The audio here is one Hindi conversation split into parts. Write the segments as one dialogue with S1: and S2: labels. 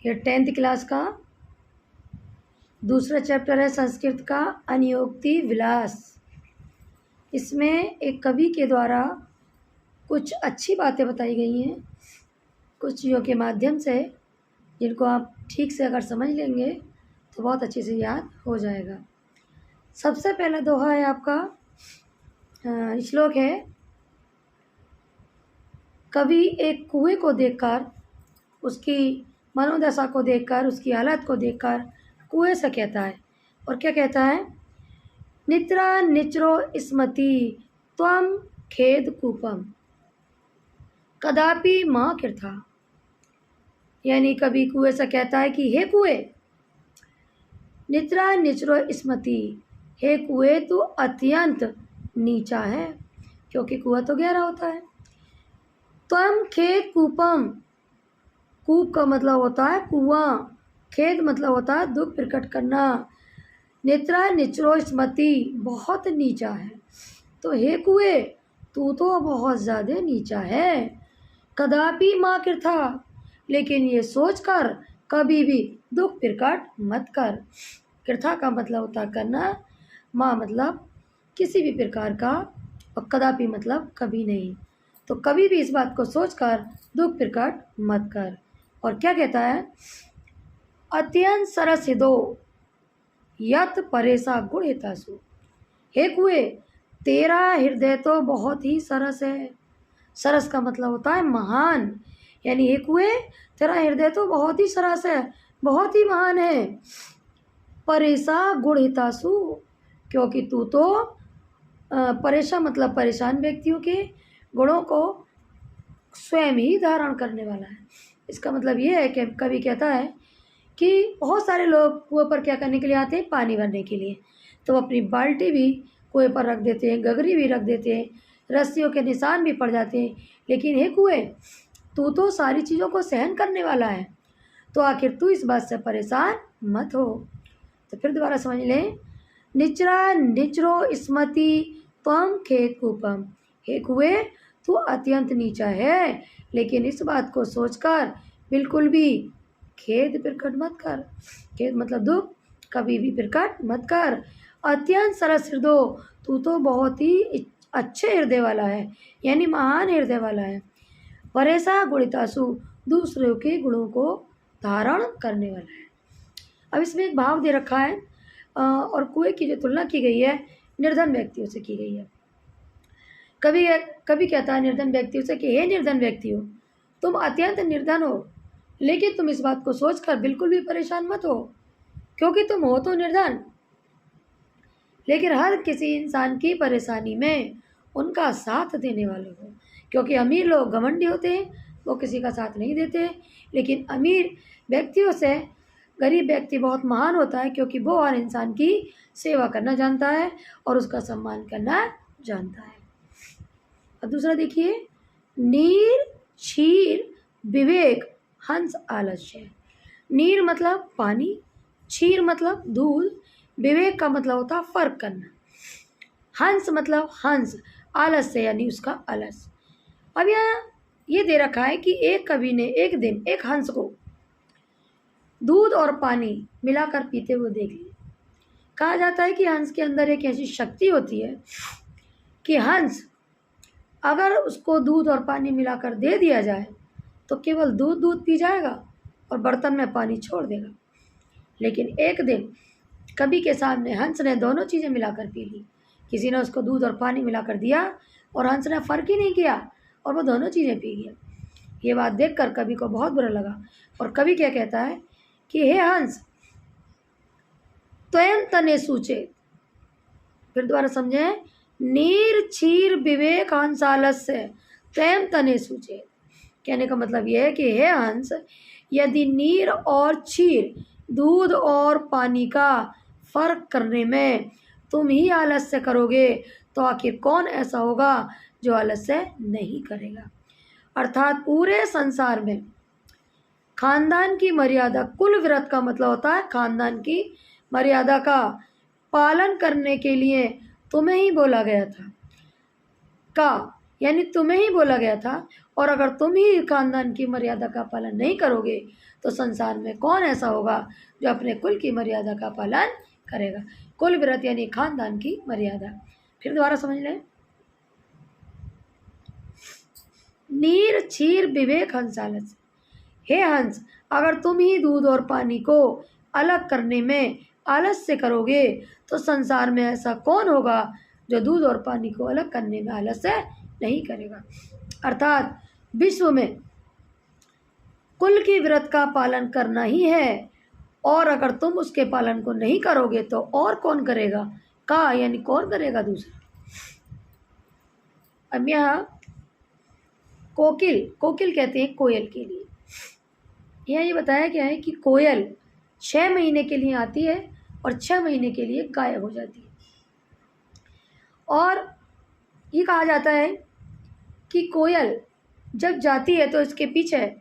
S1: ये 10th क्लास का दूसरा चैप्टर है संस्कृत का अनियोक्ति विलास। इसमें एक कवि के द्वारा कुछ अच्छी बातें बताई गई हैं कुछ चीज़ों के माध्यम से, जिनको आप ठीक से अगर समझ लेंगे तो बहुत अच्छे से याद हो जाएगा। सबसे पहला दोहा है आपका, श्लोक है, कवि एक कुएं को देखकर, उसकी मनोदशा को देखकर, उसकी हालत को देखकर कुएं से कहता है, और क्या कहता है, नित्रा निचरो स्मति त्वम खेद कूपम कदापि माँ कृथा। यानी कभी कुएं से कहता है कि हे कुएं, नित्रा निचरो स्मति, हे कुएं तू अत्यंत नीचा है, क्योंकि कुआं तो गहरा होता है। त्वम खेद कूपम, कूप का मतलब होता है कुआं, खेद मतलब होता है दुख प्रकट करना। नेत्रा निचरो स्मति, बहुत नीचा है, तो हे कुएं तू तो बहुत ज़्यादा नीचा है। कदापि माँ कृथा, लेकिन ये सोच कर कभी भी दुख प्रकट मत कर। कृथा का मतलब होता है करना, माँ मतलब किसी भी प्रकार का, और कदापि मतलब कभी नहीं। तो कभी भी इस बात को सोचकर दुख प्रकट मत कर। और क्या कहता है, अत्यंत सरस दो यत परेसा गुण हितासु। हे कुएं, तेरा हृदय तो बहुत ही सरस है। सरस का मतलब होता है महान, यानी हे कुएं तेरा हृदय तो बहुत ही सरस है, बहुत ही महान है। परेसा गुण हितासु, क्योंकि तू तो परेशा मतलब परेशान व्यक्तियों के गुणों को स्वयं ही धारण करने वाला है। इसका मतलब ये है कि कवि कहता है कि बहुत सारे लोग कुएं पर क्या करने के लिए आते हैं, पानी भरने के लिए, तो अपनी बाल्टी भी कुएं पर रख देते हैं, गगरी भी रख देते हैं, रस्सियों के निशान भी पड़ जाते हैं। लेकिन हे कुएं, तू तो सारी चीज़ों को सहन करने वाला है, तो आखिर तू इस बात से परेशान मत हो। तो फिर दोबारा समझ लें, निचरा निचरो स्मति त्वम खेद कूपम। हे कुएं तू अत्यंत नीचा है, लेकिन इस बात को सोचकर बिल्कुल भी खेद प्रकट मत कर। खेद मतलब दुख, कभी भी प्रकट मत कर। अत्यंत सरस हृदय, तू तो बहुत ही अच्छे हृदय वाला है, यानी महान हृदय वाला है। परेशा गुणितासु, दूसरों के गुणों को धारण करने वाला है। अब इसमें एक भाव दे रखा है, और कुएं की जो तुलना की गई है निर्धन व्यक्तियों से की गई है। कभी कहता है निर्धन व्यक्तियों से कि हे निर्धन व्यक्ति हो, तुम अत्यंत निर्धन हो, लेकिन तुम इस बात को सोचकर बिल्कुल भी परेशान मत हो, क्योंकि तुम हो तो निर्धन, लेकिन हर किसी इंसान की परेशानी में उनका साथ देने वाले हो। क्योंकि अमीर लोग घमंडी होते हैं, वो किसी का साथ नहीं देते, लेकिन अमीर व्यक्तियों से गरीब व्यक्ति बहुत महान होता है, क्योंकि वो हर इंसान की सेवा करना जानता है और उसका सम्मान करना जानता है। अब दूसरा देखिए, नीर क्षीर विवेक हंस आलस्य। नीर मतलब पानी, क्षीर मतलब दूध, विवेक का मतलब होता है फर्क करना, हंस मतलब हंस, आलस्य यानी उसका आलस। अब यहाँ ये दे रखा है कि एक कवि ने एक दिन एक हंस को दूध और पानी मिलाकर पीते हुए देख लिया। कहा जाता है कि हंस के अंदर एक ऐसी शक्ति होती है कि हंस अगर उसको दूध और पानी मिलाकर दे दिया जाए तो केवल दूध पी जाएगा और बर्तन में पानी छोड़ देगा। लेकिन एक दिन कवि के सामने हंस ने दोनों चीज़ें मिलाकर पी ली। किसी ने उसको दूध और पानी मिलाकर दिया और हंस ने फ़र्क ही नहीं किया और वो दोनों चीज़ें पी गया। ये बात देखकर कवि को बहुत बुरा लगा, और कवि क्या कहता है कि हे हंस, त्वयं तने सूचे। फिर दोबारा समझें, नीर क्षीर विवेक हंस आलस्य त्वयं तने सूचे। कहने का मतलब यह है कि हे हंस, यदि नीर और क्षीर, दूध और पानी का फर्क करने में तुम ही आलस्य करोगे, तो आखिर कौन ऐसा होगा जो आलस्य नहीं करेगा। अर्थात पूरे संसार में खानदान की मर्यादा, कुल व्रत का मतलब होता है खानदान की मर्यादा का पालन करने के लिए तुम्हें ही बोला गया था, यानी तुम्हें ही बोला गया था, और अगर तुम ही खानदान की मर्यादा का पालन नहीं करोगे तो संसार में कौन ऐसा होगा जो अपने कुल की मर्यादा का पालन करेगा। कुल व्रत यानी खानदान की मर्यादा। फिर दोबारा समझ लें। नीर क्षीर विवेक हंसालस। हे हंस, अगर तुम ही दूध और पानी को अलग करने में आलस्य करोगे तो संसार में ऐसा कौन होगा जो दूध और पानी को अलग करने में आलस्य नहीं करेगा। अर्थात विश्व में कुल की व्रत का पालन करना ही है, और अगर तुम उसके पालन को नहीं करोगे तो और कौन करेगा। का यानी कौन करेगा दूसरा। अब यहाँ कोकिल, कोकिल कहते हैं कोयल के लिए। यहाँ ये बताया गया है कि कोयल 6 महीने के लिए आती है और 6 महीने के लिए गायब हो जाती है। और ये कहा जाता है कि कोयल जब जाती है तो इसके पीछे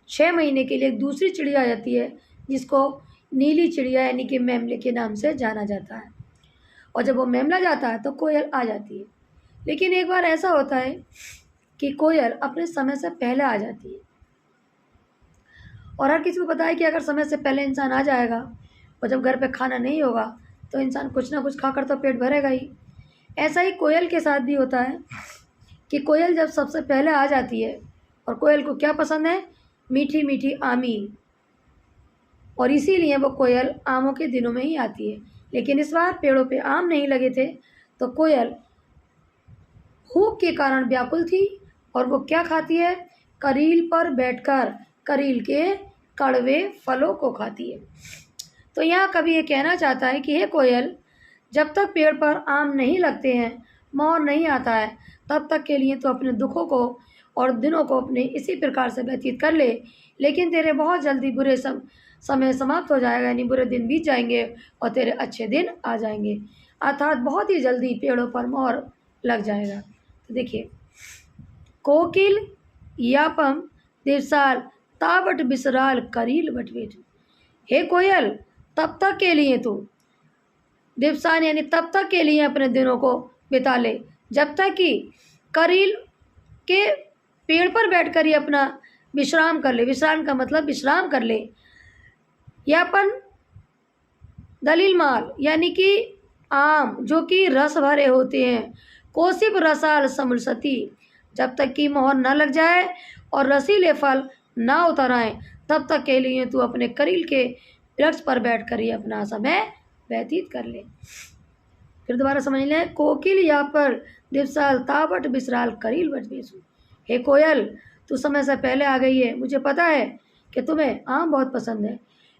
S1: 6 महीने के लिए एक दूसरी चिड़िया आ जाती है जिसको नीली चिड़िया यानी कि मैमले के नाम से जाना जाता है। और जब वो मैमला जाता है तो कोयल आ जाती है। लेकिन एक बार ऐसा होता है कि कोयल अपने समय से पहले आ जाती है, और हर किसी को पता है कि अगर समय से पहले इंसान आ जाएगा और जब घर पे खाना नहीं होगा तो इंसान कुछ ना कुछ खाकर तो पेट भरेगा ही। ऐसा ही कोयल के साथ भी होता है कि कोयल जब सबसे पहले आ जाती है, और कोयल को क्या पसंद है, मीठी मीठी आमी, और इसीलिए वो कोयल आमों के दिनों में ही आती है। लेकिन इस बार पेड़ों पे आम नहीं लगे थे तो कोयल भूख के कारण व्याकुल थी, और वो क्या खाती है, करील पर बैठकर करील के कड़वे फलों को खाती है। तो यहाँ कवि ये कहना चाहता है कि हे कोयल, जब तक पेड़ पर आम नहीं लगते हैं, मोर नहीं आता है, तब तक के लिए तो अपने दुखों को और दिनों को अपने इसी प्रकार से व्यतीत कर ले। लेकिन तेरे बहुत जल्दी बुरे समय समाप्त हो जाएगा, यानी बुरे दिन बीत जाएंगे और तेरे अच्छे दिन आ जाएंगे। अर्थात बहुत ही जल्दी पेड़ों पर मोर लग जाएगा। तो देखिए, कोकिल यापम दिवसाल तावट बिसराल करील बटवेट। हे कोयल, तब तक के लिए तू दिवसान यानी तब तक के लिए अपने दिनों को बिता ले जब तक कि करील के पेड़ पर बैठकर ही अपना विश्राम कर ले। विश्राम का मतलब विश्राम कर ले। यापन दलील माल यानी कि आम जो कि रस भरे होते हैं। कोसिप रसाल समुलसती, जब तक कि मोहर न लग जाए और रसीले फल ना उतर आए तब तक के लिए तू अपने करील के वृक्ष पर बैठकर ही अपना समय व्यतीत कर ले। फिर दोबारा समझ लें। कोकिल या पर दिवसाल ताबट बिसराल करील बट बेसू। हे कोयल, तू समय से पहले आ गई है। मुझे पता है कि तुम्हें आम बहुत पसंद है,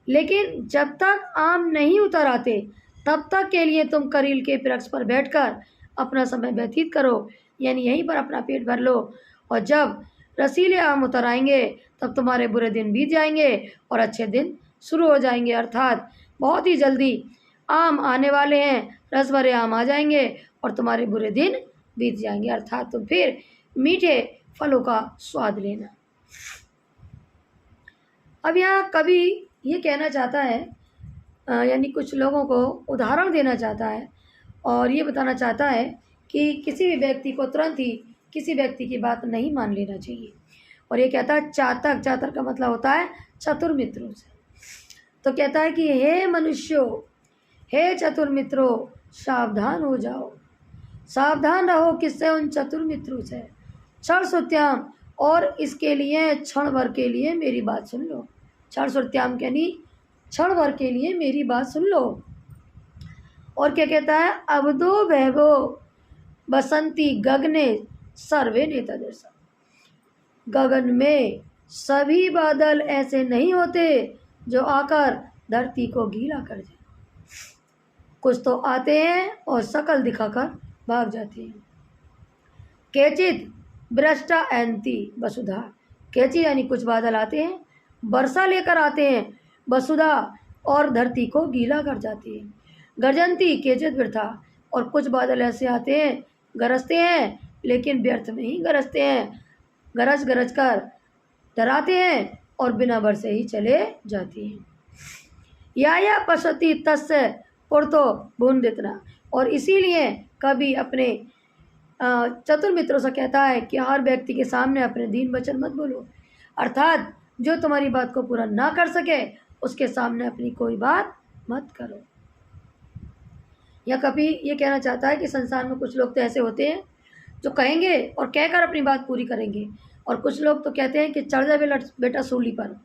S1: लेकिन जब तक आम नहीं उतर आते तब तक के लिए तुम करील के वृक्ष पर बैठकर अपना समय व्यतीत करो, यानी यहीं पर अपना पेट भर लो। और जब रसीले आम उतर आएंगे तब तुम्हारे बुरे दिन बीत जाएंगे और अच्छे दिन शुरू हो जाएंगे। अर्थात बहुत ही जल्दी आम आने वाले हैं, रस भरे आम आ जाएंगे और तुम्हारे बुरे दिन बीत जाएंगे। अर्थात तुम फिर मीठे फलों का स्वाद लेना। अब यहाँ कवि ये कहना चाहता है, यानी कुछ लोगों को उदाहरण देना चाहता है और ये बताना चाहता है कि किसी भी व्यक्ति को तुरंत ही किसी व्यक्ति की बात नहीं मान लेना चाहिए। और ये कहता है चातक, चातक का मतलब होता है चतुर मित्रों से। तो कहता है कि हे मनुष्यों, हे चतुर मित्रों, सावधान हो जाओ, सावधान रहो किससे, उन चतुर मित्रों से। क्षण सुत्याम, और इसके लिए क्षण भर के लिए मेरी बात सुन लो। क्षण सुत्याम यानी क्षण भर के लिए मेरी बात सुन लो। और क्या कहता है, अवधो वैभो बसंती गगने सर्वे नेता दर्शन। गगन में सभी बादल ऐसे नहीं होते जो आकर धरती को गीला कर जाए। कुछ तो आते हैं और शकल दिखाकर भाग जाते हैं। केचित भ्रष्टा एंती वसुधा। केची यानी कुछ बादल आते हैं, वर्षा लेकर आते हैं वसुधा, और धरती को गीला कर जाती है। गर्जंती केचित वृथा, और कुछ बादल ऐसे आते हैं, गरजते हैं लेकिन व्यर्थ में ही गरजते हैं, गरज गरज कर डराते हैं और बिना बरसे ही चले जाते हैं। या पशति तस्य पुरतो भून देतना, और इसीलिए कभी अपने चतुर मित्रों से कहता है कि हर व्यक्ति के सामने अपने दीन वचन मत बोलो, अर्थात जो तुम्हारी बात को पूरा ना कर सके उसके सामने अपनी कोई बात मत करो। या कभी ये कहना चाहता है कि संसार में कुछ लोग तो ऐसे होते हैं जो कहेंगे और कहकर अपनी बात पूरी करेंगे, और कुछ लोग तो कहते हैं कि चढ़ जा बेटा सूली पर,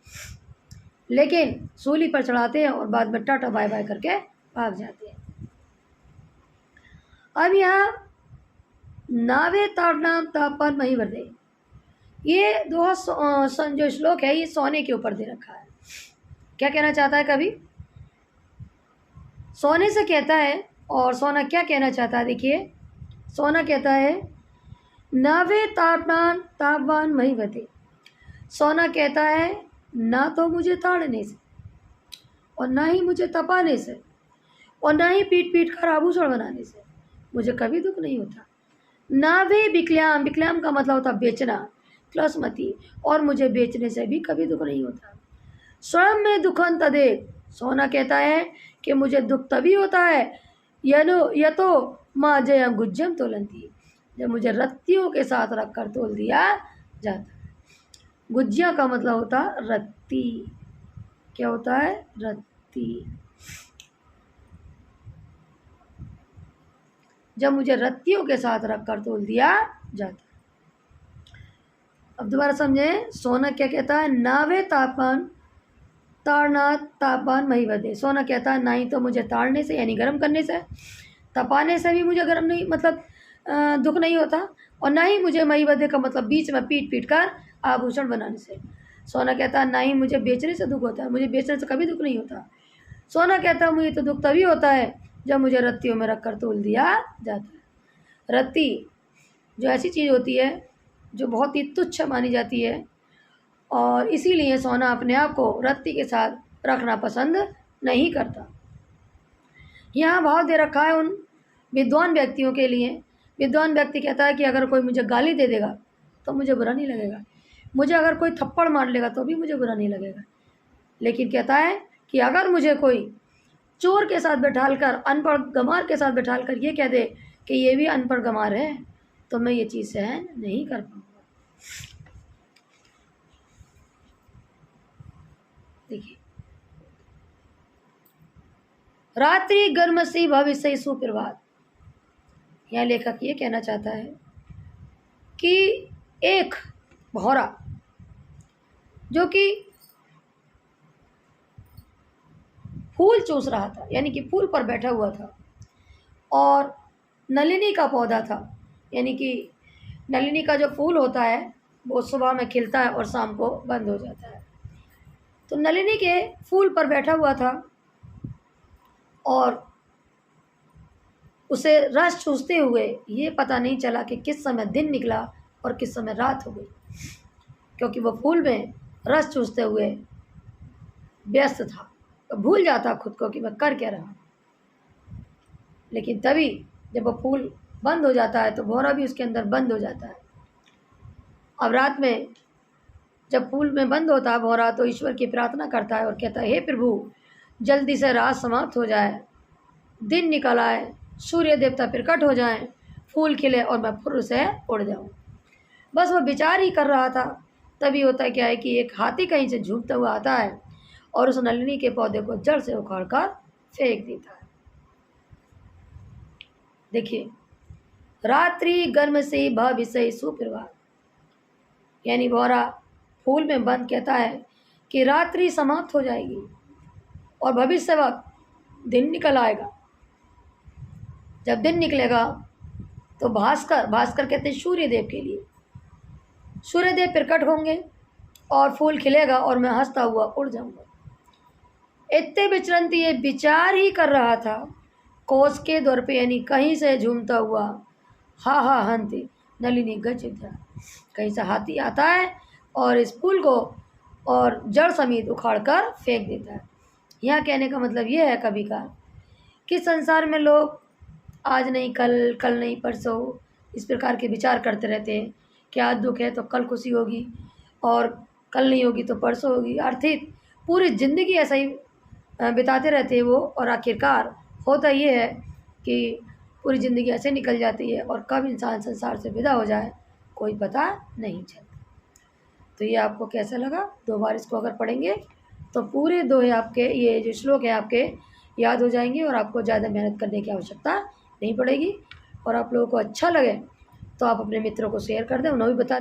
S1: लेकिन सूली पर चढ़ाते हैं और बाद में टाटा बाय बाय करके भाग जाते हैं। अब यहाँ नावे ताड़नाम तापन मही वर्दे, ये जो श्लोक है ये सोने के ऊपर दे रखा है। क्या कहना चाहता है कवि? सोने से कहता है, और सोना क्या कहना चाहता है? देखिए, सोना कहता है नावे ताड़नान तापवान मही वर्दे। सोना कहता है ना तो मुझे ताड़ने से और ना ही मुझे तपाने से और ना ही पीट पीट कर आभूषण बनाने से मुझे कभी दुख नहीं होता। नावे विक्ल्याम, विक्ल्याम का मतलब होता बेचना, क्लसमती, और मुझे बेचने से भी कभी दुख नहीं होता। स्वयं में दुखन तदेक, सोना कहता है कि मुझे दुख तभी होता है ये तो माँ जयम गुज्जम तोलंती, जब मुझे रत्तियों के साथ रखकर तोल दिया जाता है। गुज्जिया का मतलब होता रत्ती। क्या होता है? रत्ती। जब मुझे रत्तियों के साथ रखकर तोल दिया जाता। अब दोबारा समझें, सोना क्या कहता है? नावे तापमान ताड़ना तापमान मही वर्दे। सोना कहता है ना ही तो मुझे ताड़ने से यानी गर्म करने से, तपाने से भी मुझे गर्म नहीं मतलब दुख नहीं होता, और ना ही मुझे मही वर्दे का मतलब बीच में पीट पीट कर आभूषण बनाने से। सोना कहता है ना ही मुझे बेचने से दुख होता है, मुझे बेचने से कभी दुख नहीं होता। सोना कहता है मुझे तो दुख तभी होता है जब मुझे रत्तियों में रखकर तोल दिया जाता है। रत्ती जो ऐसी चीज़ होती है जो बहुत ही तुच्छ मानी जाती है, और इसीलिए सोना अपने आप को रत्ती के साथ रखना पसंद नहीं करता। यहाँ भाव दे रखा है उन विद्वान व्यक्तियों के लिए। विद्वान व्यक्ति कहता है कि अगर कोई मुझे गाली दे देगा तो मुझे बुरा नहीं लगेगा, मुझे अगर कोई थप्पड़ मार लेगा तो भी मुझे बुरा नहीं लगेगा, लेकिन कहता है कि अगर मुझे कोई चोर के साथ बैठालकर, अनपढ़ गंवार के साथ बैठालकर ये कह दे कि ये भी अनपढ़ गंवार है, तो मैं ये चीज़ सहन नहीं कर पाऊँगा। देखिए, रात्रि गर्मसी भविष्य सुप्रभात। यहाँ लेखक ये कहना चाहता है कि एक भौरा जो कि फूल चूस रहा था, यानी कि फूल पर बैठा हुआ था, और नलिनी का पौधा था, यानी कि नलिनी का जो फूल होता है वो सुबह में खिलता है और शाम को बंद हो जाता है। तो नलिनी के फूल पर बैठा हुआ था और उसे रस चूसते हुए ये पता नहीं चला कि किस समय दिन निकला और किस समय रात हो गई, क्योंकि वो फूल में रस चूसते हुए व्यस्त था, तो भूल जाता खुद को कि मैं कर क्या रहा। लेकिन तभी जब वो फूल बंद हो जाता है तो भौरा भी उसके अंदर बंद हो जाता है। अब रात में जब फूल में बंद होता है भौरा, तो ईश्वर की प्रार्थना करता है और कहता है, हे प्रभु, जल्दी से रात समाप्त हो जाए, दिन निकल आए, सूर्य देवता प्रकट हो जाएं, फूल खिले और मैं फुर्र से उड़ जाऊं। बस वो विचार ही कर रहा था, तभी होता क्या है कि एक हाथी कहीं से झूमता हुआ आता है और उस नलिनी के पौधे को जड़ से उखाड़ कर फेंक देता है। देखिए, रात्रि गर्म से भविष्य सुप्रभात, यानी भौरा फूल में बंद कहता है कि रात्रि समाप्त हो जाएगी और भविष्य वक्त दिन निकल आएगा। जब दिन निकलेगा तो भास्कर कहते हैं सूर्यदेव के लिए, सूर्यदेव प्रकट होंगे और फूल खिलेगा और मैं हंसता हुआ उड़ जाऊंगा। इतने विचरंती ये विचार ही कर रहा था, कोस के दौर पे यानी कहीं से झूमता हुआ हा हा हंती नलिनी गज, कहीं से हाथी आता है और इस फूल को और जड़ समेत उखाड़ कर फेंक देता है। यहाँ कहने का मतलब ये है कवि का कि संसार में लोग आज नहीं कल, कल नहीं परसों, इस प्रकार के विचार करते रहते हैं कि आज दुख है तो कल खुशी होगी और कल नहीं होगी तो परसों होगी। अर्थात पूरी ज़िंदगी ऐसा ही बिताते रहते हैं वो, और आखिरकार होता ये है कि पूरी ज़िंदगी ऐसे निकल जाती है और कब इंसान संसार से विदा हो जाए कोई पता नहीं चलता। तो ये आपको कैसा लगा? 2 बार इसको अगर पढ़ेंगे तो पूरे दोहे आपके, ये जो श्लोक है आपके याद हो जाएंगे और आपको ज़्यादा मेहनत करने की आवश्यकता नहीं पड़ेगी। और आप लोगों को अच्छा लगे तो आप अपने मित्रों को शेयर कर दें, उन्हें भी बता